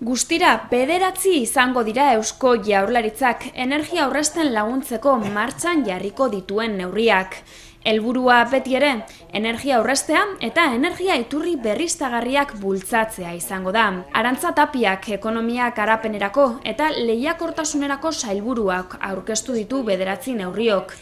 Guztira, 9 izango dira Eusko Jaurlaritzak energia aurrezten laguntzeko martxan jarriko dituen neurriak. Helburua beti ere, energia aurreztea eta energia iturri berriztagarriak bultzatzea izango da. Arantza Tapiak ekonomia garapenerako eta lehiakortasunerako sailburuak aurkeztu ditu 9 neurriok.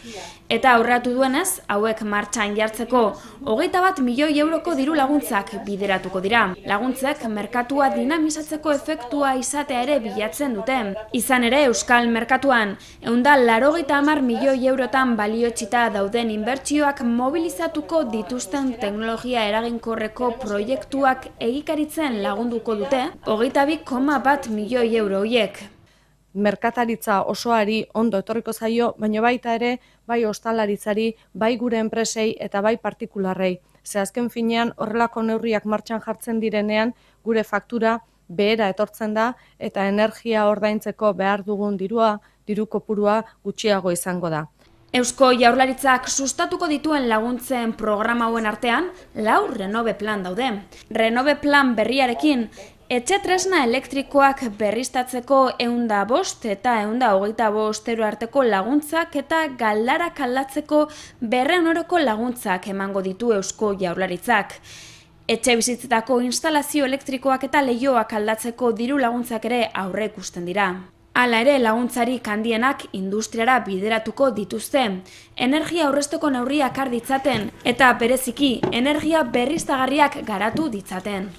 Eta aurreratu duenez, hauek martxan jartzeko 21 milioi euroko diru laguntzak bideratuko dira. Laguntzek merkatua dinamizatzeko efektua izatea ere bilatzen dute. Izan ere, Euskal Merkatuan 180 milioi eurotan balioetsita dauden inbertsioak mobilizatuko dituzten teknologia eraginkorreko proiektuak egikaritzen lagunduko dute 22,1 milioi euro horiek. Merkataritza osoari ondo etorriko zaio, baina baita ere, bai ostalaritzari, bai gure enpresei eta bai partikularrei. Ze azken finean horrelako neurriak martxan jartzen direnean, gure faktura behera etortzen da eta energia ordaintzeko behar dugun diru kopurua gutxiago izango da. Eusko Jaurlaritzak sustatuko dituen laguntzen programa hauen artean, 4 Renove Plan daude. Renove Plan berriarekin, etxe tresna elektrikoak berriztatzeko 105 eta 125 euro arteko laguntzak eta galdarak aldatzeko 200 euroko laguntzak emango ditu Eusko Jaurlaritzak. Etxe bizitzetako instalazio elektrikoak eta leihoak aldatzeko diru laguntzak ere aurreikusten dira. Hala ere, laguntzarik handienak industriara bideratuko dituzte. Energia aurrezteko neurriak har ditzaten eta bereziki energia berriztagarriak garatu ditzaten.